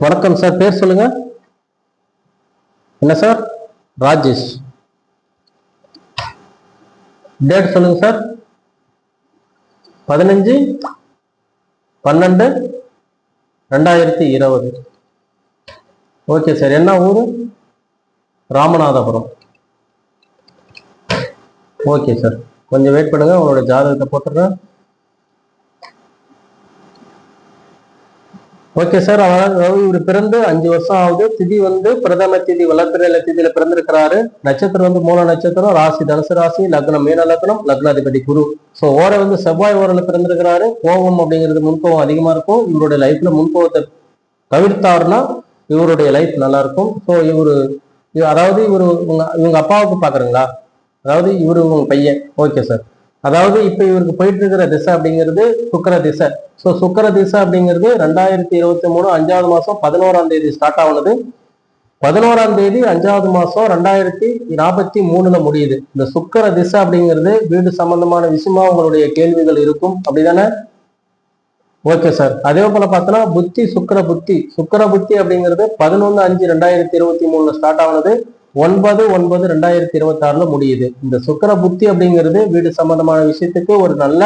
வணக்கம் சார், பேர் சொல்லுங்க. என்ன சார்? ராஜேஷ். டேட் சொல்லுங்க சார். 15/12/2020. Okay sir. என்ன ஊரு? ராமநாதபுரம். ஓகே சார், கொஞ்சம் வெயிட் பண்ணுங்க, உங்களோட ஜாதகத்தை போட்டுறேன். Okay sir. அதாவது இவர் பிறந்து 5 வருஷம் ஆகுது. திதி பிரதம திதி, வளர்ப்பிறையில திதியில பிறந்திருக்கிறாரு. நட்சத்திரம் மூல நட்சத்திரம், ராசி தனுசு ராசி, லக்னம் மீன லக்னம், லக்னாதிபதி குரு. ஸோ ஓரை செவ்வாய் ஓரில் பிறந்திருக்கிறாரு. கோபம் அப்படிங்கிறது முன்போகம் அதிகமா இருக்கும். இவருடைய லைஃப்ல முன்போகத்தை தவிர்த்தாருன்னா இவருடைய லைஃப் நல்லா இருக்கும். ஸோ அதாவது இவங்க அப்பாவுக்கு பாக்குறீங்களா? அதாவது உங்க பையன். Okay sir. அதாவது இப்ப இவருக்கு போயிட்டு இருக்கிற திசை அப்படிங்கிறது சுக்கர திசை. ஸோ சுக்கர திசை அப்படிங்கிறது 2023 5வது மாசம் 11ஆம் தேதி ஸ்டார்ட் ஆகுனது. 11ஆம் தேதி 5வது மாசம் 2043 முடியுது. இந்த சுக்கர திசை அப்படிங்கிறது வீடு சம்பந்தமான விஷயமா உங்களுடைய கேள்விகள் இருக்கும், அப்படிதானே? Okay sir. அதே போல பார்த்தோன்னா சுக்கர புத்தி அப்படிங்கிறது 11/5/2023 ஸ்டார்ட் ஆகுனது. 9/9/2026 முடியுது. இந்த சுக்கர புத்தி அப்படிங்கிறது வீடு சம்பந்தமான விஷயத்துக்கு ஒரு நல்ல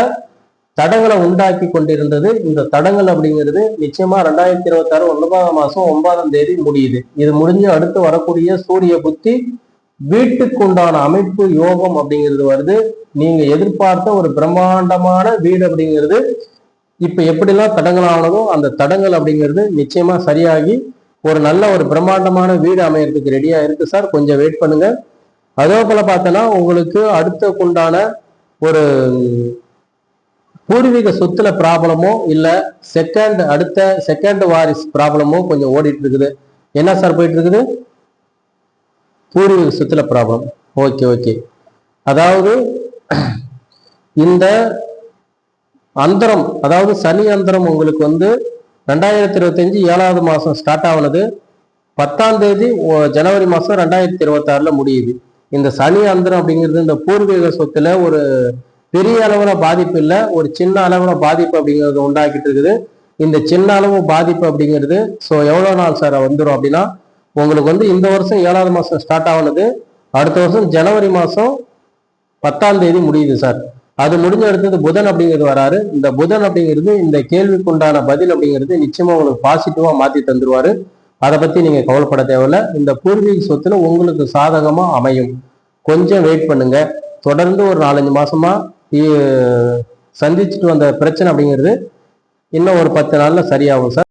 தடங்களை உண்டாக்கி கொண்டிருந்தது. இந்த தடங்கள் அப்படிங்கிறது நிச்சயமா 2026 9ஆம் மாசம் 9ஆம் தேதி முடியுது. இது முடிஞ்சு அடுத்து வரக்கூடிய சூரிய புத்தி வீட்டுக்கு உண்டான அமைப்பு யோகம் அப்படிங்கிறது வருது. நீங்க எதிர்பார்த்த ஒரு பிரம்மாண்டமான வீடு அப்படிங்கிறது இப்ப எப்படிலாம் தடங்கள் ஆனதோ அந்த தடங்கள் அப்படிங்கிறது நிச்சயமா சரியாகி ஒரு நல்ல ஒரு பிரம்மாண்டமான வீடு அமையறதுக்கு ரெடியா இருக்கு சார். கொஞ்சம் வெயிட் பண்ணுங்க. அதே போல பார்த்தோன்னா உங்களுக்கு அடுத்தக்குண்டான ஒரு பூர்வீக சொத்துல ப்ராப்ளமோ இல்ல செகண்ட் வாரிஸ் ப்ராப்ளமோ கொஞ்சம் ஓடிட்டு இருக்குது. என்ன சார் போயிட்டு இருக்குது? பூர்வீக சொத்துல ப்ராப்ளம். ஓகே. அதாவது இந்த அந்தரம், அதாவது சனி அந்தரம் உங்களுக்கு 2025 7வது மாசம் ஸ்டார்ட் ஆகுனது. 10ஆம் தேதி ஜனவரி மாசம் 2026 முடியுது. இந்த சனி அந்தரம் அப்படிங்கிறது இந்த பூர்வீக சொத்துல ஒரு பெரிய அளவுல பாதிப்பு இல்லை, ஒரு சின்ன அளவுல பாதிப்பு அப்படிங்கிறது உண்டாக்கிட்டு இருக்குது. இந்த சின்ன அளவு பாதிப்பு அப்படிங்கிறது எவ்வளவு நாள் சார் வந்துடும் அப்படின்னா, உங்களுக்கு இந்த வருஷம் 7வது மாசம் ஸ்டார்ட் ஆகுனது. அடுத்த வருஷம் ஜனவரி மாசம் 10ஆம் தேதி முடியுது சார். அது முடிஞ்ச அடுத்தது புதன் அப்படிங்கிறது வராரு. இந்த புதன் அப்படிங்கிறது இந்த கேள்விக்குண்டான பதில் அப்படிங்கிறது நிச்சயமா உங்களுக்கு பாசிட்டிவா மாத்தி தந்துருவாரு. அதை பத்தி நீங்க கவலைப்பட தேவையில்ல. இந்த பூர்வீக சொத்துல உங்களுக்கு சாதகமா அமையும். கொஞ்சம் வெயிட் பண்ணுங்க. தொடர்ந்து ஒரு 4-5 மாசமா சந்திச்சுட்டு வந்த பிரச்சனை அப்படிங்கிறது இன்னும் ஒரு 10 நாள்ல சரியாகும் சார்.